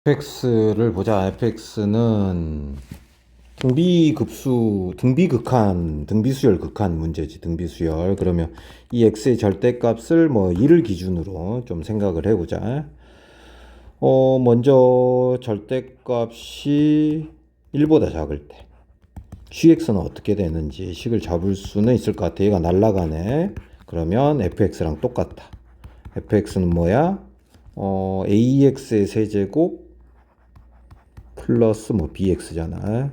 fx를 보자. fx는 등비극한, 등비수열 극한 문제지. 등비수열. 그러면 이 x의 절대값을 뭐 1을 기준으로 좀 생각을 해보자. 먼저 절대값이 1보다 작을 때 gx는 어떻게 되는지 식을 잡을 수는 있을 것 같아. 얘가 날아가네. 그러면 fx랑 똑같다. fx는 뭐야? ax의 세제곱 플러스 뭐 bx잖아.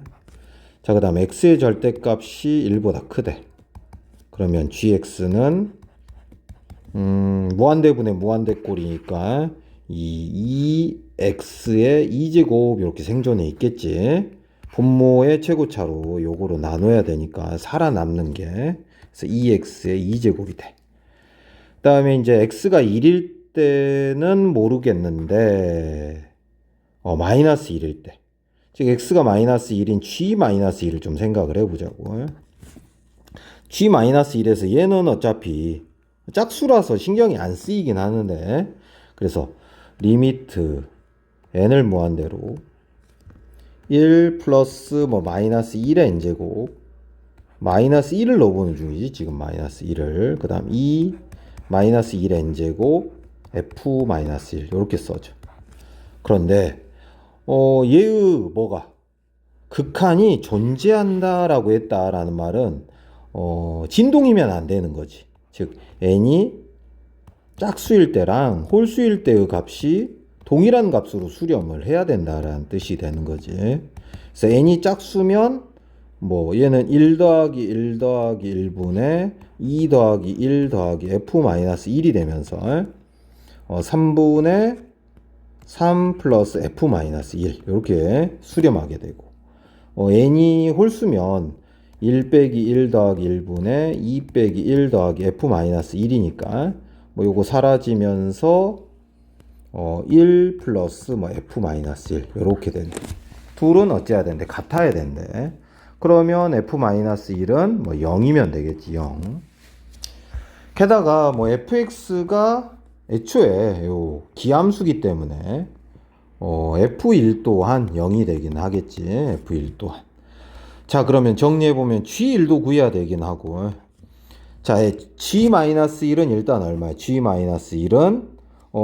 자, 그 다음 x의 절대값이 1보다 크대. 그러면 gx는 무한대분의 무한대꼴이니까 이 2x의 2제곱 이렇게 생존해 있겠지. 분모의 최고차로 요거로 나눠야 되니까 살아남는 게 그래서 2x의 2제곱이 돼. 그 다음에 이제 x가 1일 때는 모르겠는데 마이너스 1일 때, 즉 x가 마이너스 1인 g-1을 좀 생각을 해보자고. g-1에서 얘는 어차피 짝수라서 신경이 안 쓰이긴 하는데, 그래서 리미트 n을 무한대로 1 플러스 뭐 마이너스 1의 n제곱 마이너스 1을 넣어보는 중이지 지금. 마이너스 1을 그 다음 2 마이너스 1의 n제곱 f 마이너스 1 이렇게 써줘. 그런데 얘의 뭐가 극한이 존재한다라고 했다라는 말은 진동이면 안 되는 거지. 즉 n이 짝수일 때랑 홀수일 때의 값이 동일한 값으로 수렴을 해야 된다라는 뜻이 되는 거지. 그래서 n이 짝수면 뭐 얘는 1 더하기 1 더하기 1분의 2 더하기 1 더하기 f 마이너스 1이 되면서 3분의 3 플러스 f 마이너스 1 이렇게 수렴하게 되고, n이 홀수면 1 빼기 1 더하기 1분의 2 빼기 1 더하기 f 마이너스 1이니까 뭐 요거 사라지면서 1 플러스 뭐 f 마이너스 1 이렇게 된대. 둘은 어째야 된대? 같아야 된대. 그러면 f 마이너스 1은 뭐 0이면 되겠지. 0. 게다가 뭐 fx가 애초에 요 기함수기 때문에 f1 또한 0이 되긴 하겠지. f1 또한. 자, 그러면 정리해보면 g1도 구해야 되긴 하고. 자, g-1은 일단 얼마야? g-1은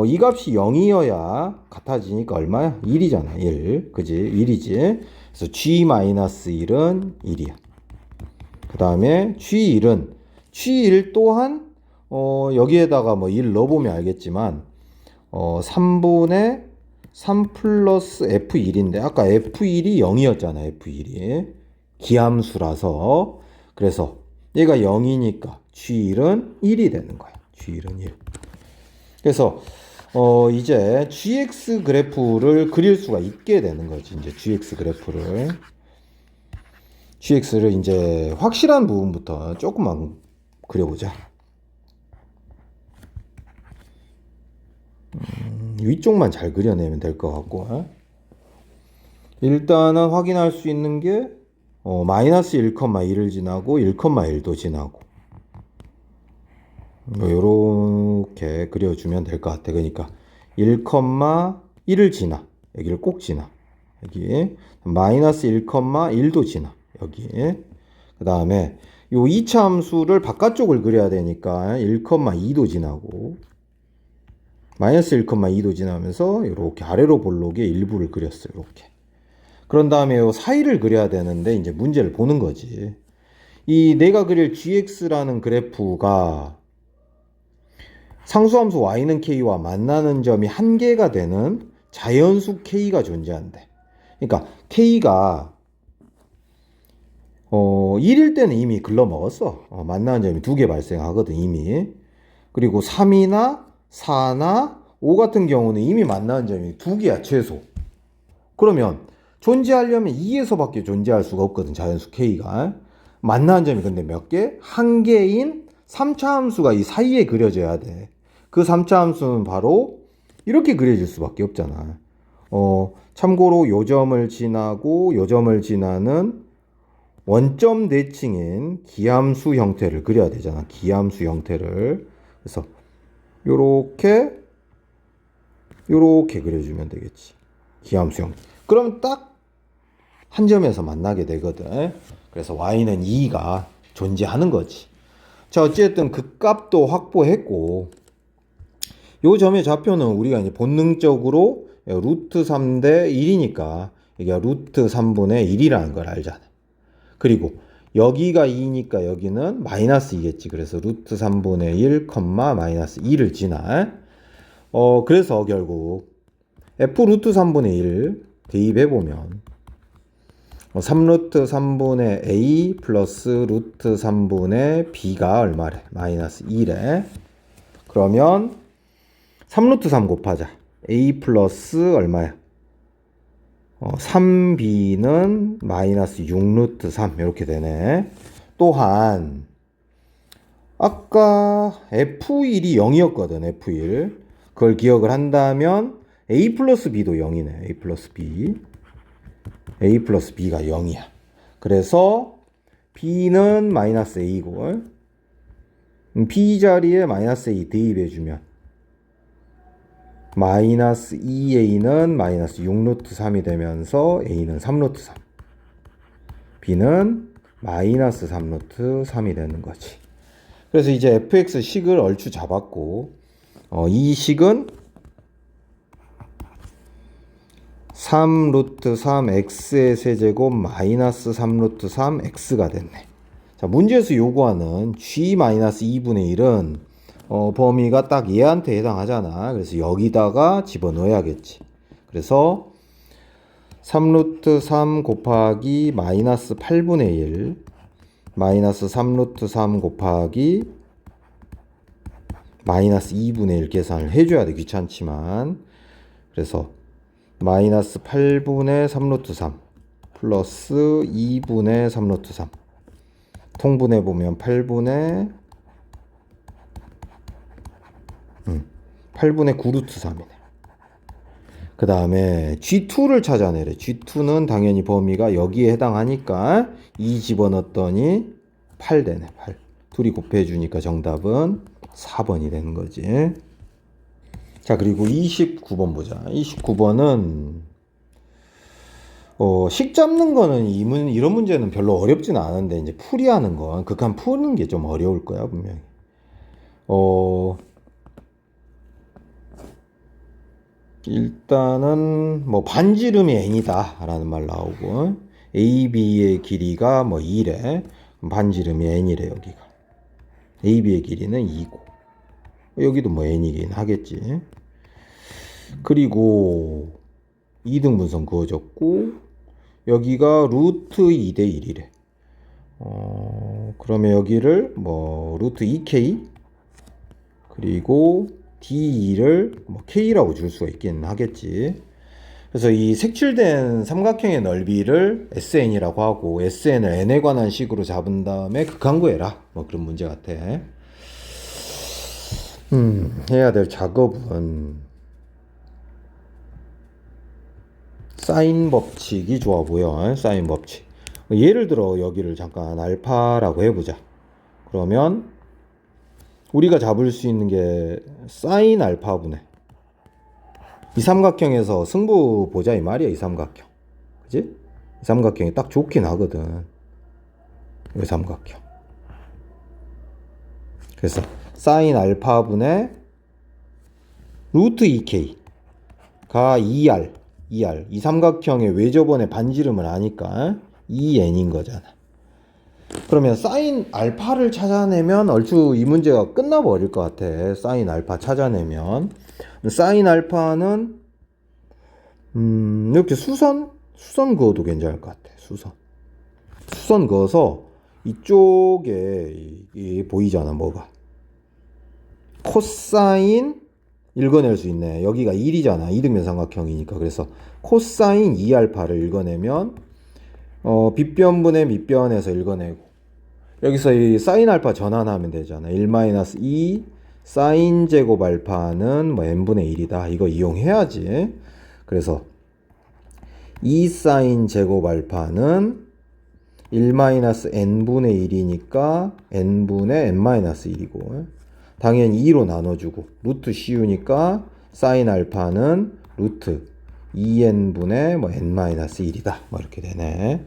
이 값이 0이어야 같아지니까 얼마야? 1이잖아. 1. 그지? 1이지. 그래서 g-1은 1이야. 그 다음에 g1 또한 여기에다가 뭐 1 넣어보면 알겠지만 3분의 3 플러스 f1인데 아까 f1이 0이었잖아. f1이 기함수라서. 그래서 얘가 0이니까 g1은 1이 되는 거야. g1은 1. 그래서 이제 gx 그래프를 그릴 수가 있게 되는 거지. 이제 gx를 이제 확실한 부분부터 조금만 그려보자. 위쪽만 잘 그려내면 될 것 같고. 일단은 확인할 수 있는 게 마이너스 1,1을 지나고 1,1도 지나고 요렇게 그려주면 될 것 같아. 그러니까 1,1을 지나, 여기를 꼭 지나, 여기 마이너스 1,1도 지나, 여기. 그 다음에 요 2차 함수를 바깥쪽을 그려야 되니까 1,2도 지나고 마이너스 1,2도 지나면서 이렇게 아래로 볼록의 일부를 그렸어요. 이렇게. 그런 다음에 요 사이를 그려야 되는데 이제 문제를 보는 거지. 이 내가 그릴 gx라는 그래프가 상수함수 y는 k와 만나는 점이 한 개가 되는 자연수 k가 존재한대. 그러니까 k가 1일 때는 이미 글러먹었어. 만나는 점이 2개 발생하거든 이미. 그리고 3이나 4나 5 같은 경우는 이미 만나는 점이 2개야 최소. 그러면 존재하려면 2에서밖에 존재할 수가 없거든 자연수 k가. 만나는 점이 근데 몇 개? 한 개인 3차 함수가 이 사이에 그려져야 돼. 그 3차 함수는 바로 이렇게 그려질 수밖에 없잖아. 참고로 요 점을 지나고 요 점을 지나는 원점 대칭인 기함수 형태를 그려야 되잖아. 기함수 형태를. 그래서 요렇게 그려주면 되겠지. 기함수형. 그럼 딱 한 점에서 만나게 되거든. 그래서 y는 2가 존재하는 거지. 자, 어쨌든 그 값도 확보했고, 요 점의 좌표는 우리가 이제 본능적으로 루트 3 대 1이니까 이게 루트 3분의 1이라는 걸 알잖아. 그리고 여기가 2니까 여기는 마이너스 2겠지. 그래서 루트 3분의 1, 마이너스 2를 지나. 그래서 결국 f 루트 3분의 1 대입해보면 3루트 3분의 a 플러스 루트 3분의 b가 얼마래? 마이너스 2래. 그러면 3루트 3 곱하자. a 플러스 얼마야? 3b는 마이너스 6루트 3 이렇게 되네. 또한 아까 f1이 0이었거든. f1 그걸 기억을 한다면 a 플러스 b도 0이네. a 플러스 b가 0이야. 그래서 b는 마이너스 a고 b 자리에 마이너스 a 대입해주면 마이너스 2a는 마이너스 6루트 3이 되면서 a는 3루트 3 b는 마이너스 3루트 3이 되는 거지. 그래서 이제 fx 식을 얼추 잡았고 이 식은 3루트 3x의 세제곱 마이너스 3루트 3x가 됐네. 자, 문제에서 요구하는 g 마이너스 2분의 1은 범위가 딱 얘한테 해당하잖아. 그래서 여기다가 집어넣어야겠지. 그래서 3루트 3 곱하기 마이너스 8분의 1 마이너스 3루트 3 곱하기 마이너스 2분의 1 계산을 해줘야 돼. 귀찮지만. 그래서 마이너스 8분의 3루트 3 플러스 2분의 3루트 3 통분해보면 8분의 9루트 3이네. 그 다음에 G2를 찾아내래. G2는 당연히 범위가 여기에 해당하니까 2 집어넣었더니 8 되네. 8. 둘이 곱해주니까 정답은 4번이 되는 거지. 자, 그리고 29번 보자. 29번은 식 잡는 거는 이런 문제는 별로 어렵진 않은데 이제 풀이하는 건 극한 푸는 게 좀 어려울 거야 분명히. 일단은 뭐 반지름이 n이다 라는 말 나오고 AB의 길이가 뭐 2래. 반지름이 n이래. 여기가 AB의 길이는 2고 여기도 뭐 n이긴 하겠지. 그리고 2등분선 그어졌고 여기가 루트 2대 1이래. 그러면 여기를 뭐 루트 2k 그리고 d2를 뭐 k라고 줄 수가 있긴 하겠지. 그래서 이 색칠된 삼각형의 넓이를 SN이라고 하고 SN을 n에 관한 식으로 잡은 다음에 극한구해라. 뭐 그런 문제 같아. 해야 될 작업은 사인 법칙이 좋아 보여. 사인 법칙. 예를 들어 여기를 잠깐 알파라고 해보자. 그러면 우리가 잡을 수 있는 게 사인 알파분의 이 삼각형에서 승부 보자 이 말이야. 이 삼각형 그지? 이 삼각형이 딱 좋긴 하거든. 이 삼각형. 그래서 사인 알파분의 루트 2k가 2r 이 삼각형의 외접원의 반지름을 아니까 2n인 거잖아. 그러면 사인 알파를 찾아내면 얼추 이 문제가 끝나버릴 것 같아. 사인 알파 찾아내면 사인 알파는 이렇게 수선 그어도 괜찮을 것 같아. 수선 그어서 이쪽에 보이잖아. 뭐가 코사인 읽어낼 수 있네. 여기가 1이잖아. 이등변 삼각형이니까. 그래서 코사인 2알파를 읽어내면 빗변분의 밑변에서 읽어내고 여기서 이 사인 알파 전환하면 되잖아. 1-2 사인 제곱 알파는 뭐 n분의 1이다. 이거 이용해야지. 그래서 2 사인 제곱 알파는 1-n분의 1이니까 n분의 n-1이고 당연히 2로 나눠주고 루트 씌우니까 사인 알파는 루트 2n분의 뭐 n-1이다. 뭐 이렇게 되네.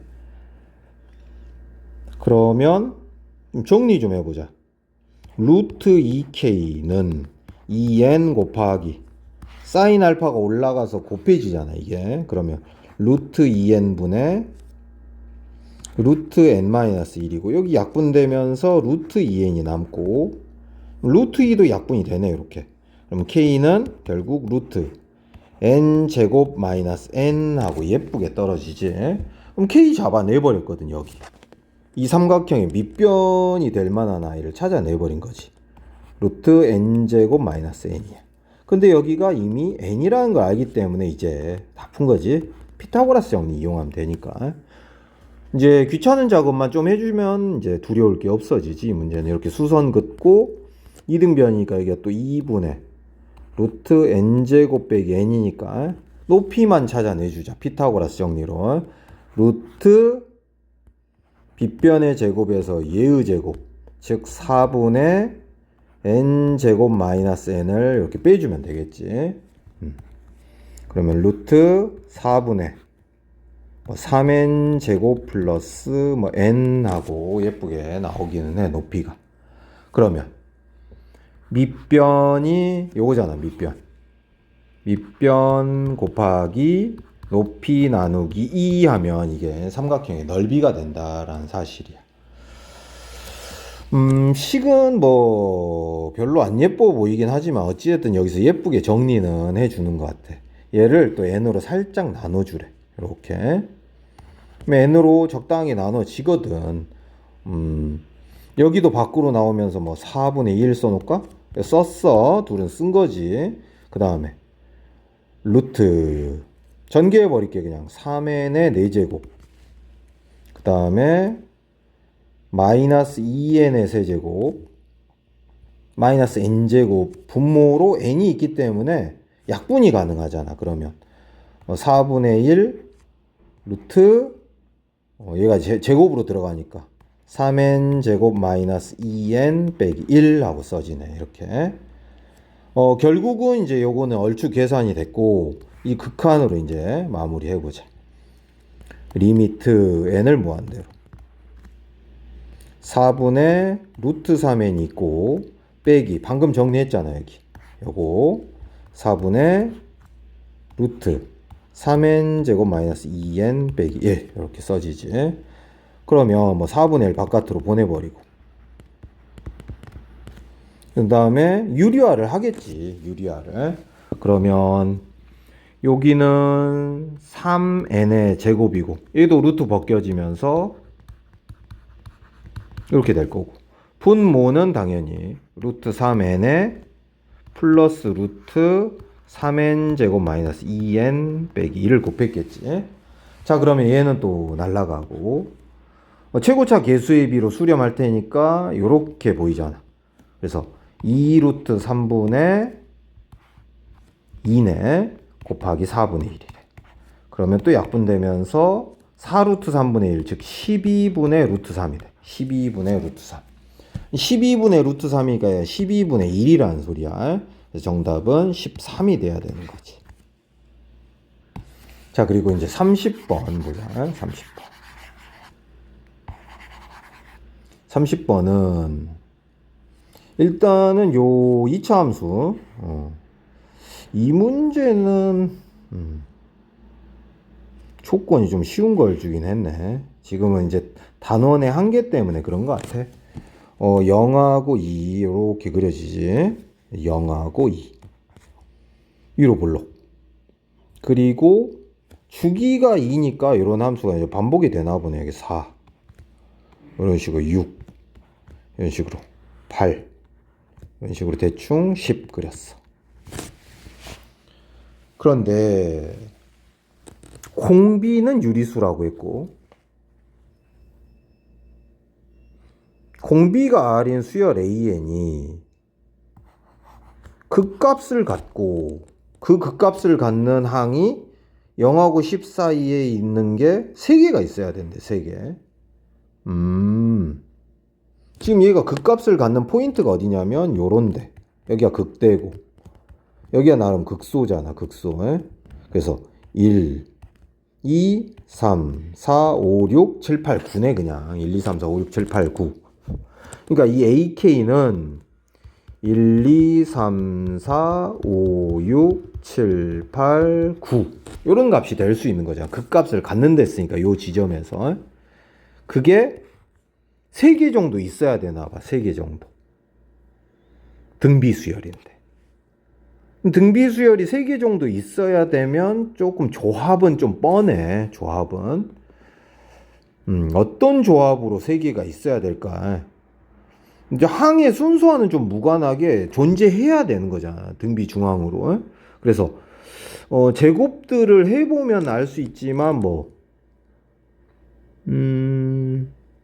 그러면 정리 좀 해보자. 루트 2k는 2n 곱하기 사인 알파가 올라가서 곱해지잖아 이게. 그러면 루트 2n분의 루트 n-1이고 여기 약분되면서 루트 2n이 남고 루트 2도 약분이 되네 이렇게. 그럼 k는 결국 루트 n제곱 마이너스 n하고 예쁘게 떨어지지. 그럼 k 잡아내버렸거든 여기. 이 삼각형의 밑변이 될 만한 아이를 찾아내버린 거지. 루트 n제곱 마이너스 n이야. 근데 여기가 이미 n이라는 걸 알기 때문에 이제 다 푼 거지. 피타고라스 정리 이용하면 되니까. 이제 귀찮은 작업만 좀 해주면 이제 두려울 게 없어지지. 이 문제는 이렇게 수선 긋고 이등변이니까 이게 또 2분의 루트 n제곱 빼기 n이니까 높이만 찾아내주자. 피타고라스 정리로. 루트 빗변의 제곱에서 예의 제곱, 즉 4분의 n제곱 마이너스 n을 이렇게 빼주면 되겠지. 그러면 루트 4분의 3n 제곱 플러스 뭐 n하고 예쁘게 나오기는 해 높이가. 그러면 밑변이 요거잖아. 밑변 곱하기 높이 나누기 2 하면 이게 삼각형의 넓이가 된다라는 사실이야. 식은 뭐 별로 안 예뻐 보이긴 하지만 어찌됐든 여기서 예쁘게 정리는 해주는 것 같아. 얘를 또 n으로 살짝 나눠주래. 이렇게 n으로 적당히 나눠지거든. 여기도 밖으로 나오면서 뭐 4분의 1 써놓을까? 썼어. 둘은 쓴 거지. 그 다음에 루트 전개해버릴게. 그냥 3n의 4제곱 그 다음에 마이너스 2n의 세제곱 마이너스 n제곱. 분모로 n이 있기 때문에 약분이 가능하잖아. 그러면 4분의 1 루트 얘가 제곱으로 들어가니까 3n 제곱 마이너스 2n 빼기 1 하고 써지네. 이렇게 결국은 이제 요거는 얼추 계산이 됐고 이 극한으로 이제 마무리 해보자. 리미트 n을 무한대로 4분의 루트 3n이 있고 빼기 방금 정리했잖아. 여기 요거 4분의 루트 3n 제곱 마이너스 2n 빼기 1 이렇게 써지지. 그러면 뭐 4분의 1 바깥으로 보내버리고 그 다음에 유리화를 하겠지. 유리화를. 그러면 여기는 3n의 제곱이고 얘도 루트 벗겨지면서 이렇게 될 거고 분모는 당연히 루트 3n에 플러스 루트 3n 제곱 마이너스 2n 빼기 1을 곱했겠지. 자 그러면 얘는 또 날라가고 최고차 개수의 비로 수렴할 테니까 이렇게 보이잖아. 그래서 2 루트 3분의 2네 곱하기 4분의 1이래. 그러면 또 약분되면서 4 루트 3분의 1, 즉 12분의 루트 3이래. 12분의 루트 3. 12분의 루트 3이니까 12분의 1이라는 소리야. 그래서 정답은 13이 돼야 되는 거지. 자, 그리고 이제 30번 보자. 30번. 30번은 일단은 요 2차 함수 이 문제는 조건이 좀 쉬운 걸 주긴 했네. 지금은 이제 단원의 한계 때문에 그런 것 같아. 0하고 2 이렇게 그려지지. 0하고 2 위로 볼록. 그리고 주기가 2니까 이런 함수가 이제 반복이 되나 보네. 여기 4 이런 식으로 6 이런 식으로 8 이런 식으로 대충 10 그렸어. 그런데 공비는 유리수라고 했고 공비가 R인 수열 AN이 극값을 갖고 그 극값을 갖는 항이 0하고 10 사이에 있는 게 3개가 있어야 된대. 3개. 지금 얘가 극값을 갖는 포인트가 어디냐면 요런데 여기가 극대고 여기가 나름 극소잖아. 극소. 그래서 1, 2, 3, 4, 5, 6, 7, 8, 9네 그냥 1, 2, 3, 4, 5, 6, 7, 8, 9. 그러니까 이 AK는 1, 2, 3, 4, 5, 6, 7, 8, 9 이런 값이 될 수 있는 거잖아. 그 값을 갖는 데 쓰니까 요 지점에서 그게 3개 정도 있어야 되나 봐. 3개 정도. 등비 수열인데. 등비 수열이 3개 정도 있어야 되면 조금 조합은 좀 뻔해. 조합은. 어떤 조합으로 3개가 있어야 될까? 이제 항의 순서와는 좀 무관하게 존재해야 되는 거잖아. 등비 중앙으로. 그래서 제곱들을 해보면 알 수 있지만 뭐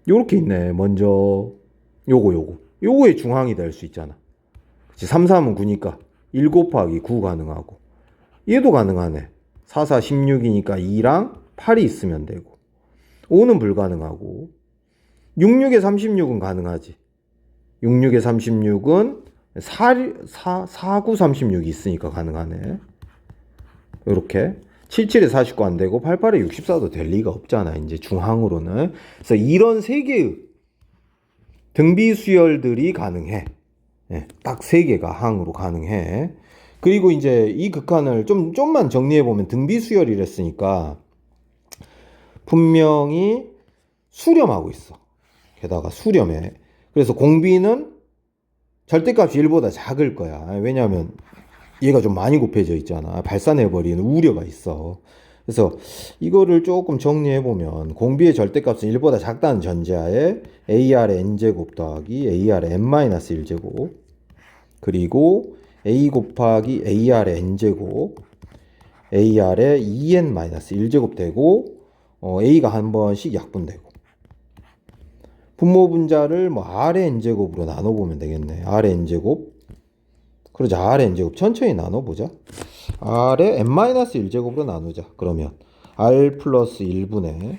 요렇게 있네. 먼저 요거의 중앙이 될 수 있잖아. 그치? 3, 3은 9니까 1 곱하기 9 가능하고 얘도 가능하네. 4, 4, 16이니까 2랑 8이 있으면 되고 5는 불가능하고 6, 6에 36은 가능하지. 6, 6에 36은 4, 9, 36이 있으니까 가능하네. 요렇게 7, 7에 49 안 되고 8, 8에 64도 될 리가 없잖아. 이제 중항으로는. 그래서 이런 3개의 등비 수열들이 가능해. 딱 3개가 항으로 가능해. 그리고 이제 이 극한을 좀만 정리해보면 등비 수열이랬으니까 분명히 수렴하고 있어. 게다가 수렴해. 그래서 공비는 절대값이 1보다 작을 거야. 왜냐하면 얘가 좀 많이 곱해져 있잖아. 발산해버리는 우려가 있어. 그래서 이거를 조금 정리해보면 공비의 절대값은 1보다 작다는 전제하에 AR의 n제곱 더하기 AR의 n-1제곱 그리고 A 곱하기 AR의 n제곱 AR의 2n-1제곱 되고 A가 한 번씩 약분되고 분모 분자를 뭐 R의 n제곱으로 나눠보면 되겠네. R의 n제곱 그러자 R의 n제곱 천천히 나눠보자. R의 n-1제곱으로 나누자. 그러면 R 플러스 1분의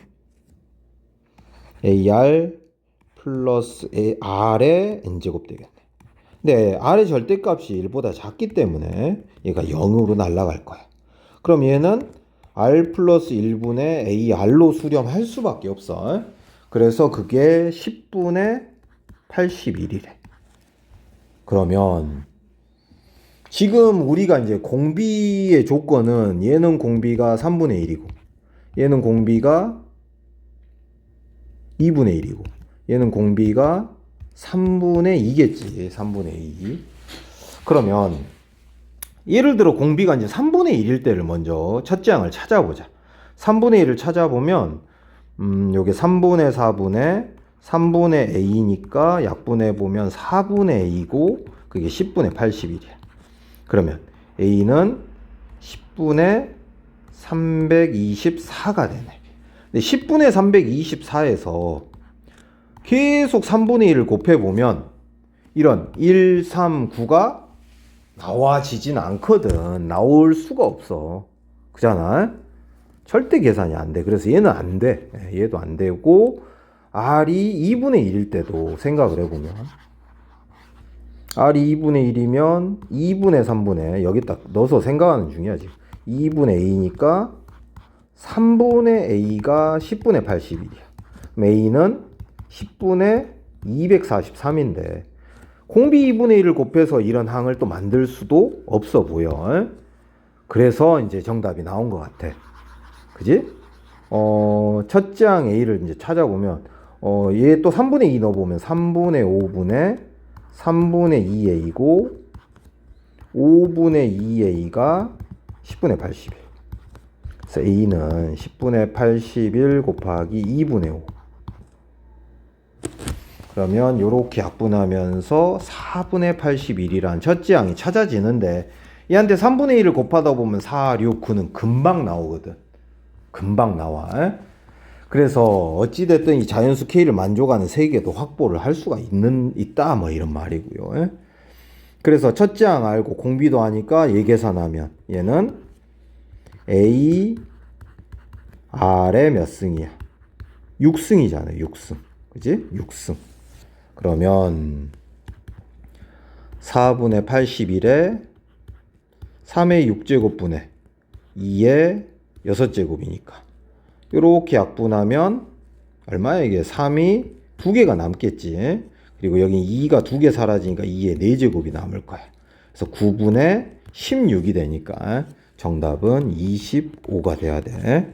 AR 플러스 R의 n제곱 되겠네. 근데 R의 절대값이 1보다 작기 때문에 얘가 0으로 날아갈 거야. 그럼 얘는 R 플러스 1분의 AR로 수렴할 수밖에 없어. 그래서 그게 10분의 81이래. 그러면 지금 우리가 이제 공비의 조건은 얘는 공비가 3분의 1이고 얘는 공비가 2분의 1이고 얘는 공비가 3분의 2겠지. 3분의 2. 그러면 예를 들어 공비가 이제 3분의 1일 때를 먼저 첫째 항을 찾아보자. 3분의 1을 찾아보면 요게 3분의 4분의 3분의 a니까 약분해 보면 4분의 a고 그게 10분의 81이야. 그러면 a는 10분의 324가 되네. 근데 10분의 324에서 계속 3분의 1을 곱해보면 이런 1, 3, 9가 나와지진 않거든. 나올 수가 없어. 그잖아. 절대 계산이 안 돼. 그래서 얘는 안 돼. 얘도 안 되고 R이 2분의 1일 때도 생각을 해보면 R이 2분의 1이면 2분의 3분의 여기 딱 넣어서 생각하는 중이야 지금. 2분의 A니까 3분의 A가 10분의 81이야. 그럼 A는 10분의 243인데 공비 2분의 1을 곱해서 이런 항을 또 만들 수도 없어 보여. 그래서 이제 정답이 나온 것 같아. 그지? 첫째 항 A를 이제 찾아보면 얘 또 3분의 2 넣어보면 3분의 5분의 3분의 2A고 5분의 2A가 10분의 81. 그래서 A는 10분의 81 곱하기 2분의 5. 그러면 요렇게 약분하면서 4분의 81이란 첫째 항이 찾아지는데 얘한테 3분의 1을 곱하다 보면 4, 6, 9는 금방 나오거든. 금방 나와. 그래서 어찌됐든 이 자연수 K를 만족하는 세개도 확보를 할 수가 있다 뭐 이런 말이고요. 그래서 첫째 항 알고 공비도 하니까 얘 계산하면 얘는 A R의 몇 승이야? 6승이잖아요. 6승. 그지? 6승. 그러면 4분의 81에 3의 6제곱분의 2의 6제곱이니까. 이렇게 약분하면 얼마야 이게? 3이 2개가 남겠지. 그리고 여기 2가 2개 사라지니까 2의 4제곱이 남을 거야. 그래서 9분의 16이 되니까 정답은 25가 돼야 돼.